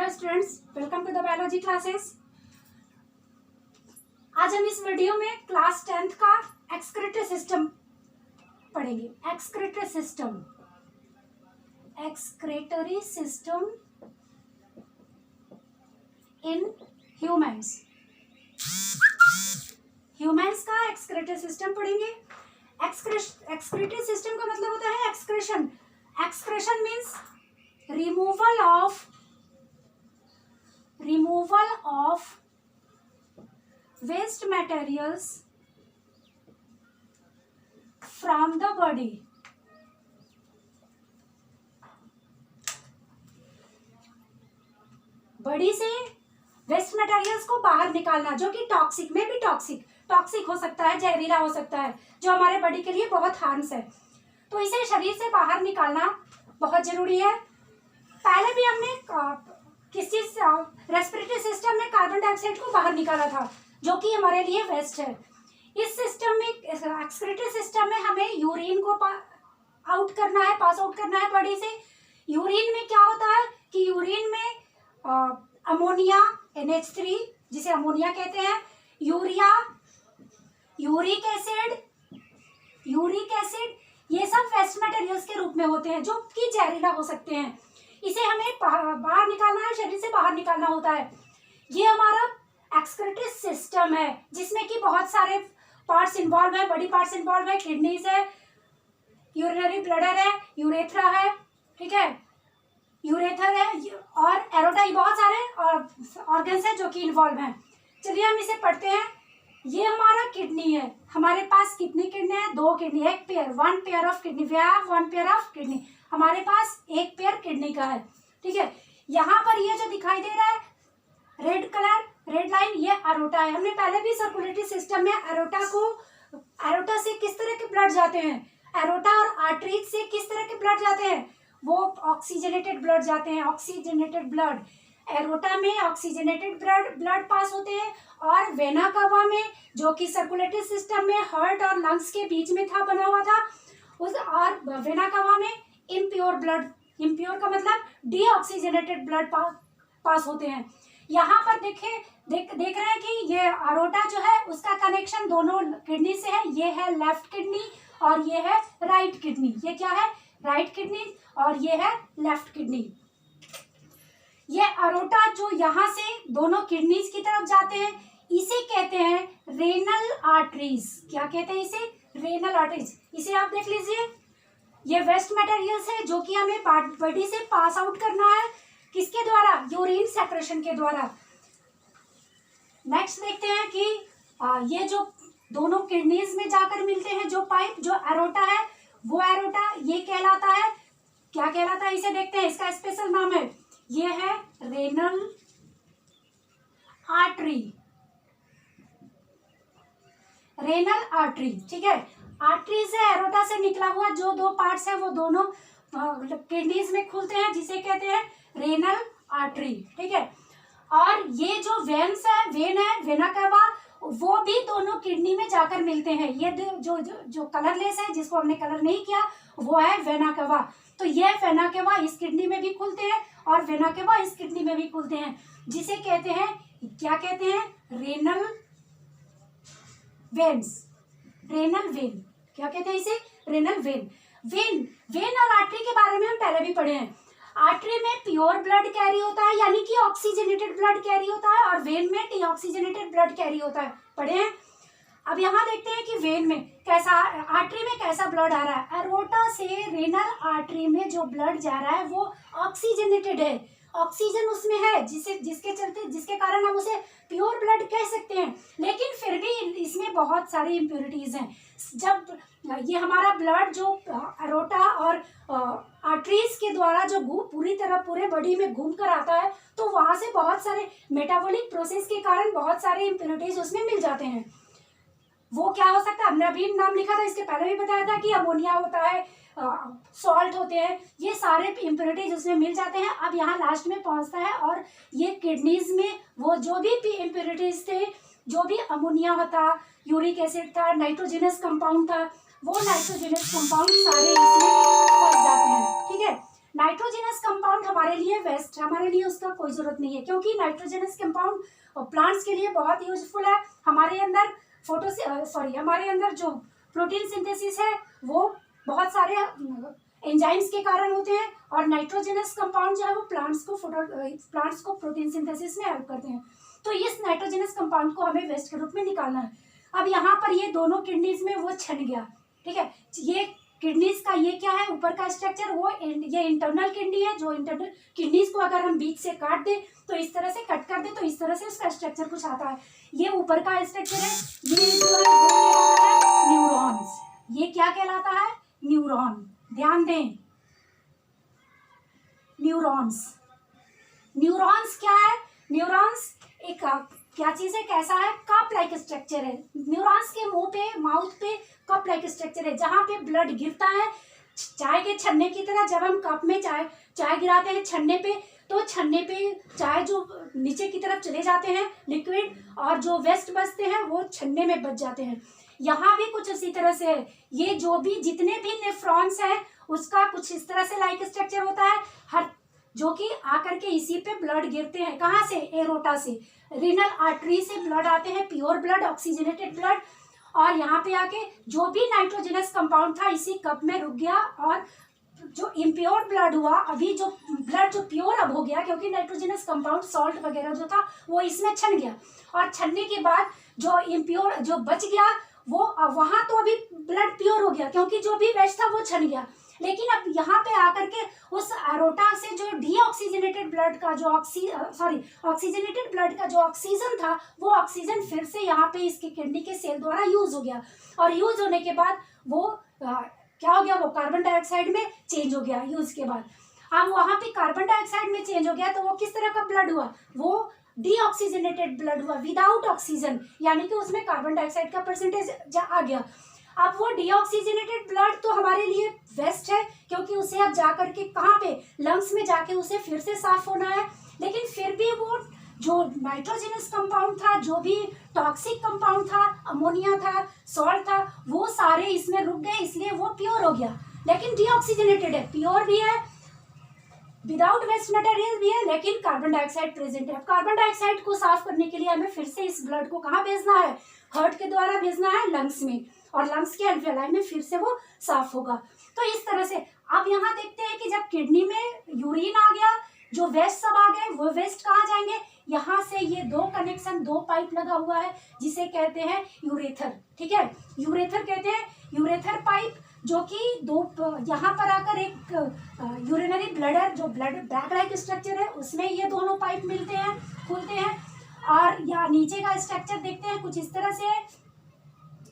Hello students, welcome to the biology classes. आज हम इस वीडियो में क्लास 10th का एक्सक्रीटरी सिस्टम पढ़ेंगे। एक्सक्रीटरी सिस्टम इन ह्यूमंस का एक्सक्रीटरी सिस्टम पढ़ेंगे। एक्सक्रीटरी सिस्टम का मतलब होता है excretion. Excretion means removal of waste materials from the body। Body से वेस्ट मटेरियल्स को बाहर निकालना, जो कि टॉक्सिक में भी टॉक्सिक हो सकता है, जहरीला हो सकता है, जो हमारे बॉडी के लिए बहुत हार्म्स है। तो इसे शरीर से बाहर निकालना बहुत जरूरी है। पहले भी हमने किस चीज रेस्पिरेटरी सिस्टम में कार्बन डाइऑक्साइड को बाहर निकाला था, जो कि हमारे लिए वेस्ट है। इस सिस्टम में, एक्सक्रीटरी सिस्टम में हमें यूरिन को पास आउट करना है बॉडी से। यूरिन में क्या होता है कि यूरिन में अमोनिया NH3 जिसे अमोनिया कहते हैं, यूरिया, यूरिक एसिड, ये सब वेस्ट मटेरियल्स के रूप में होते हैं, जो कि जहरीला हो सकते हैं। इसे हमें बाहर निकालना है, शरीर से बाहर निकालना होता है। ये हमारा एक्सक्रीटरी सिस्टम है, जिसमें कि बहुत सारे पार्ट्स इन्वॉल्व है, बॉडी पार्ट्स इन्वॉल्व है। किडनीज है, यूरिनरी ब्लडर है, यूरेथ्रा है, ठीक है, यूरेथर है और एरोटा, बहुत सारे ऑर्गन्स है जो कि इन्वॉल्व हैं। चलिए हम इसे पढ़ते हैं। ये हमारा किडनी है। हमारे पास कितनी किडनी है? 2 किडनी, एक pair, 1 pair of kidney. We have 1 pair of kidney. हमारे पास 1 पेयर किडनी का है, ठीक है। यहाँ पर ये जो दिखाई दे रहा है रेड कलर, रेड लाइन, ये अरोटा है। हमने पहले भी सर्कुलेटरी सिस्टम में अरोटा से किस तरह के ब्लड जाते हैं, अरोटा और आर्टरीज से किस तरह के ब्लड जाते हैं, वो ऑक्सीजनेटेड ब्लड जाते हैं। ऑक्सीजनेटेड ब्लड, एरोटा में ऑक्सीजनेटेड ब्लड पास होते हैं, और वेना कावा में, जो कि सर्कुलेटरी सिस्टम में हार्ट और लंग्स के बीच में था, बना हुआ था, और वेना कावा में इम्प्योर ब्लड, इम्प्योर का मतलब डीऑक्सीजनेटेड ब्लड पास होते हैं। यहाँ पर देख रहे हैं कि ये अरोटा जो है उसका कनेक्शन दोनों किडनी से है। ये है लेफ्ट किडनी और ये है राइट किडनी। ये क्या है? राइट किडनी और ये है लेफ्ट किडनी। ये अरोटा जो यहाँ से दोनों किडनीज की तरफ जाते हैं, इसे कहते हैं रेनल आर्टरीज। क्या कहते हैं इसे? Renal arteries. इसे आप देख लीजिए, ये वेस्ट मटेरियल्स है जो कि हमें बॉडी से पास आउट करना है। किसके द्वारा? यूरिन सेक्रेशन के द्वारा। नेक्स्ट देखते हैं कि ये जो दोनों किडनीज में जाकर मिलते हैं, जो पाइप, जो एरोटा है, वो एरोटा ये कहलाता है, क्या कहलाता है इसे देखते हैं। इसका स्पेशल नाम है, ये है रेनल आर्टरी। रेनल आर्टरी, ठीक है। आर्टरी से, एरोटा से निकला हुआ जो 2 पार्ट्स है, वो दोनों किडनीज में खुलते हैं, जिसे कहते हैं रेनल आर्टरी, ठीक है। और ये जो वेन है, वेना कावा, वो भी दोनों किडनी में जाकर मिलते हैं। ये जो कलरलेस है, जिसको हमने कलर नहीं किया, वो है वेना कावा। तो ये वेना कावा इस किडनी में भी खुलते हैं और वेना कावा इस किडनी में भी खुलते हैं, जिसे कहते हैं, क्या कहते हैं? Renal veins, renal vein. क्या कहते हैं इसे? Renal vein. वेन और आर्टरी के बारे में हम पहले भी पढ़े हैं। आर्टरी में प्योर ब्लड कैरी होता है, यानी कि ऑक्सीजनेटेड ब्लड कैरी होता है, और वेन में डीऑक्सीजनेटेड ब्लड कैरी होता है, पढ़े हैं। अब यहाँ देखते हैं कि वेन में कैसा, आर्टरी में कैसा ब्लड आ रहा है। एरोटा से रेनल आर्टरी में जो ब्लड जा रहा है वो ऑक्सीजनेटेड है, ऑक्सीजन उसमें है, जिसके कारण हम उसे प्योर ब्लड कह सकते हैं। लेकिन फिर भी इसमें बहुत सारी इम्प्योरिटीज हैं। जब ये हमारा ब्लड जो एरोटा और आर्टरीज के द्वारा जो पूरे बॉडी में घूम कर आता है, तो वहां से बहुत सारे मेटाबॉलिक प्रोसेस के कारण बहुत सारे इम्प्योरिटीज उसमें मिल जाते हैं। वो क्या हो सकता है? हमने अभी नाम लिखा था, इसके पहले भी बताया था कि अमोनिया होता है, सॉल्ट होते हैं, ये सारे इम्प्योरिटीज उसमें मिल जाते हैं। अब यहाँ लास्ट में पहुंचता है, और ये किडनीज में वो जो भी इम्प्योरिटीज थे, जो भी अमोनिया था, यूरिक एसिड था, नाइट्रोजनस कंपाउंड था, वो नाइट्रोजनस कंपाउंड सारे इसमें फंस जाते हैं, ठीक है। नाइट्रोजनस कंपाउंड हमारे लिए वेस्ट, हमारे लिए उसका कोई जरूरत नहीं है, क्योंकि नाइट्रोजनस कंपाउंड प्लांट्स के लिए बहुत यूजफुल है। हमारे अंदर हमारे अंदर जो प्रोटीन सिंथेसिस है वो बहुत सारे एंजाइम्स के कारण होते हैं, और नाइट्रोजनस कंपाउंड जो है वो प्लांट्स को प्रोटीन सिंथेसिस में हेल्प करते हैं। तो इस नाइट्रोजनस कंपाउंड को हमें वेस्ट के रूप में निकालना है। अब यहाँ पर ये दोनों किडनीज में वो छन गया, ठीक है। ये किडनीज का ये क्या है, ऊपर का स्ट्रक्चर, वो ये इंटरनल किडनी है। जो इंटरनल किडनीज को अगर हम बीच से काट दे तो इस तरह से कट कर दे तो इस तरह से उसका स्ट्रक्चर कुछ आता है। ये ऊपर का स्ट्रक्चर है, ये जो है न्यूरॉन्स। ये क्या कहलाता है, न्यूरॉन। ध्यान दें, न्यूरॉन्स। न्यूरॉन्स क्या है, न्यूरॉन्स एक क्या चीज है, कैसा है, कप लाइक स्ट्रक्चर है। न्यूरॉन्स के मुंह पे, माउथ पे कप लाइक स्ट्रक्चर है, जहां पे ब्लड गिरता है चाय के छन्ने की तरह। जब हम कप में चाय गिराते हैं छन्ने पे, तो छन्ने पे चाय जो नीचे की तरफ चले जाते हैं लिक्विड, और जो वेस्ट बचते हैं वो छन्ने में बच जाते हैं। यहाँ भी कुछ इसी तरह से है। ये जो भी जितने भी नेफ्रॉन्स हैं उसका कुछ इस तरह से लाइक स्ट्रक्चर होता है, हर जो कि आकर के इसी पे ब्लड गिरते हैं। कहाँ से, एरोटा से, रीनल आर्टरी से ब्लड आते हैं, प्योर ब्लड, ऑक्सीजनेटेड ब्लड। और यहाँ पे आके जो भी नाइट्रोजनस कंपाउंड था इसी कप में रुक गया, और जो इम्प्योर ब्लड हुआ, अभी जो ब्लड जो प्योर अब हो गया, क्योंकि नाइट्रोजनस कंपाउंड सॉल्ट वगैरह जो था वो इसमें छन गया, और छनने के बाद जो इम्प्योर जो बच गया वो वहां तो अभी ब्लड प्योर हो गया, क्योंकि जो भी वेस्ट था वो छन गया। लेकिन अब यहाँ पे आकर के उस एरोटा से जो डीऑक्सीजनेटेड ब्लड का जो ऑक्सीजनेटेड ब्लड का जो ऑक्सीजन था, वो ऑक्सीजन फिर से यहाँ पे इसके किडनी के सेल द्वारा यूज हो गया, और यूज होने के बाद वो क्या हो गया, वो कार्बन डाइऑक्साइड में चेंज हो गया यूज के बाद। अब वहां पे कार्बन डाइऑक्साइड में चेंज हो गया तो वो किस तरह का ब्लड हुआ, वो डीऑक्सीजनेटेड ब्लड हुआ, विदाउट ऑक्सीजन, यानी कि उसमें कार्बन डाइऑक्साइड का परसेंटेज आ गया। अब वो डीऑक्सीजनेटेड ब्लड तो हमारे लिए वेस्ट है, क्योंकि उसे अब जाकर के कहाँ पे, लंग्स में जाके उसे फिर से साफ होना है। लेकिन फिर भी वो जो नाइट्रोजनस कंपाउंड था, जो भी टॉक्सिक कंपाउंड था, अमोनिया था, सॉल्ट था, वो सारे इसमें रुक गए, इसलिए वो प्योर हो गया। लेकिन डीऑक्सीजनेटेड है, प्योर भी है, विदाउट वेस्ट मटेरियल भी है, लेकिन कार्बन डाइऑक्साइड प्रेजेंट है। कार्बन डाइऑक्साइड को साफ करने के लिए हमें फिर से इस ब्लड को कहाँ भेजना है, हार्ट के द्वारा भेजना है लंग्स में, और लंग्स के अल्वेलाई में फिर से वो साफ होगा। तो इस तरह से अब यहाँ देखते हैं कि जब किडनी में यूरिन आ गया, जो वेस्ट सब आ गए, वो वेस्ट कहाँ जाएंगे, यहाँ से ये दो कनेक्शन, दो पाइप लगा हुआ है जिसे कहते हैं यूरेथर, ठीक है, यूरेथर कहते हैं, यूरेथर पाइप, जो कि दो यहाँ पर आकर एक यूरिनरी ब्लडर, जो ब्लड बैग लाइक स्ट्रक्चर है, उसमें ये दोनों पाइप मिलते हैं, खुलते हैं, और यहाँ नीचे का स्ट्रक्चर देखते हैं कुछ इस तरह से,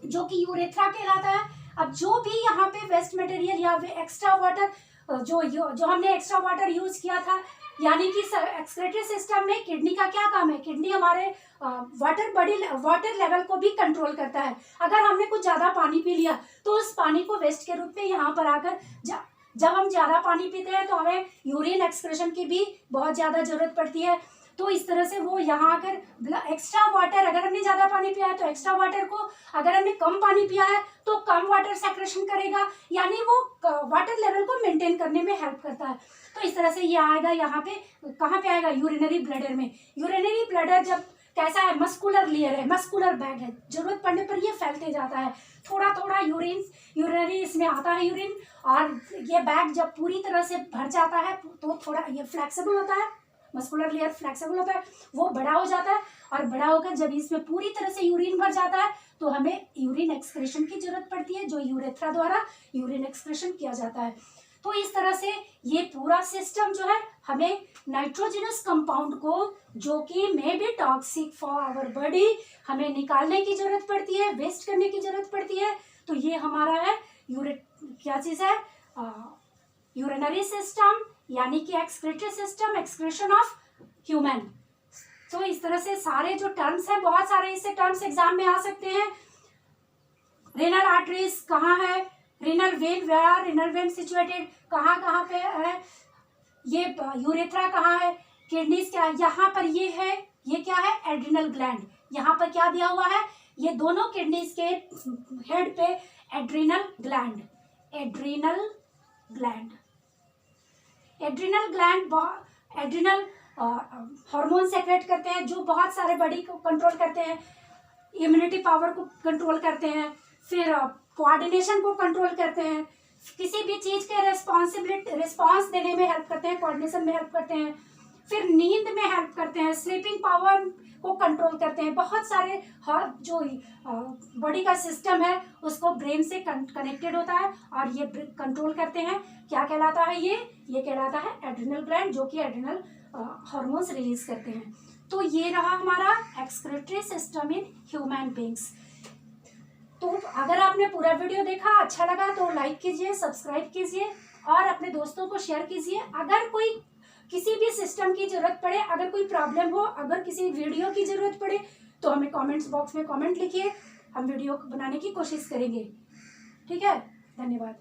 जो कि यूरेथ्रा कहलाता है। अब जो भी यहाँ पे वेस्ट मटेरियल या एक्स्ट्रा वाटर जो हमने एक्स्ट्रा वाटर यूज किया था, यानी कि एक्सक्रीटरी सिस्टम में किडनी का क्या काम है, किडनी हमारे वाटर लेवल को भी कंट्रोल करता है। अगर हमने कुछ ज्यादा पानी पी लिया तो उस पानी को वेस्ट के रूप में यहाँ पर आकर जब हम ज्यादा पानी पीते हैं तो हमें यूरिन एक्सक्रीशन की भी बहुत ज्यादा जरूरत पड़ती है। तो इस तरह से वो यहाँ आकर एक्स्ट्रा वाटर, अगर हमने ज्यादा पानी पिया है तो एक्स्ट्रा वाटर को, अगर हमने कम पानी पिया है तो कम वाटर सेक्रेशन करेगा, यानी वो वाटर लेवल को मेंटेन करने में हेल्प करता है। तो इस तरह से ये आएगा यहाँ पे, कहाँ पे आएगा, यूरिनरी ब्लडर में। यूरिनरी ब्लडर जब कैसा है, मस्कुलर लेयर है, मस्कुलर बैग है, जरूरत पड़ने पर ये फैलते जाता है, थोड़ा थोड़ा यूरिनरी इसमें आता है यूरिन, और ये बैग जब पूरी तरह से भर जाता है तो थोड़ा ये फ्लेक्सिबल होता है, मस्कुलर लेयर फ्लेक्सिबल होता है, वो बड़ा हो जाता है, और बड़ा होकर जब इसमें पूरी तरह से यूरिन भर जाता है तो हमें यूरिन एक्सक्रीशन की जरूरत पड़ती है, जो यूरेथ्रा द्वारा यूरिन एक्सक्रीशन किया जाता है। तो इस तरह से ये पूरा सिस्टम जो है, हमें नाइट्रोजनस कंपाउंड को, जो कि may be toxic for our body, हमें निकालने की जरूरत पड़ती है, वेस्ट करने की जरूरत पड़ती है। तो ये हमारा है क्या चीज है, यूरिनरी सिस्टम, यानी कि excretory system, excretion of human. तो इस तरह से सारे जो टर्म्स हैं, बहुत सारे इससे टर्म्स एग्जाम में आ सकते हैं। रेनल आर्टरीज कहाँ है, renal vein, where are renal vein situated, कहाँ पे है, ये यूरेथ्रा कहाँ है, किडनीज क्या है, यहाँ पर ये है, ये क्या है, एड्रिनल ग्लैंड। यहाँ पर क्या दिया हुआ है, ये दोनों किडनीज के हेड पे adrenal gland, adrenal gland, adrenal gland adrenal hormone secret करते हैं जो बहुत सारे बॉडी को कंट्रोल करते हैं, इम्यूनिटी पावर को कंट्रोल करते हैं, फिर कोऑर्डिनेशन को कंट्रोल करते हैं, किसी भी चीज़ के रिस्पॉन्स देने में हेल्प करते हैं, कोऑर्डिनेशन में हेल्प करते हैं, फिर नींद में हेल्प करते हैं, स्लीपिंग पावर को कंट्रोल करते हैं। बहुत सारे जो बॉडी का सिस्टम है उसको ब्रेन से कनेक्टेड होता है और ये कंट्रोल करते हैं। क्या कहलाता है ये कहलाता है एड्रिनल ग्लैंड, जो कि एड्रिनल हार्मोन्स रिलीज करते हैं। तो ये रहा हमारा excretory system in human beings. तो अगर आपने पूरा वीडियो देखा, अच्छा लगा तो लाइक कीजिए, सब्सक्राइब कीजिए और अपने दोस्तों को शेयर कीजिए। अगर कोई किसी भी सिस्टम की जरूरत पड़े, अगर कोई प्रॉब्लम हो, अगर किसी वीडियो की जरूरत पड़े तो हमें कमेंट्स बॉक्स में कमेंट लिखिए, हम वीडियो बनाने की कोशिश करेंगे। ठीक है, धन्यवाद।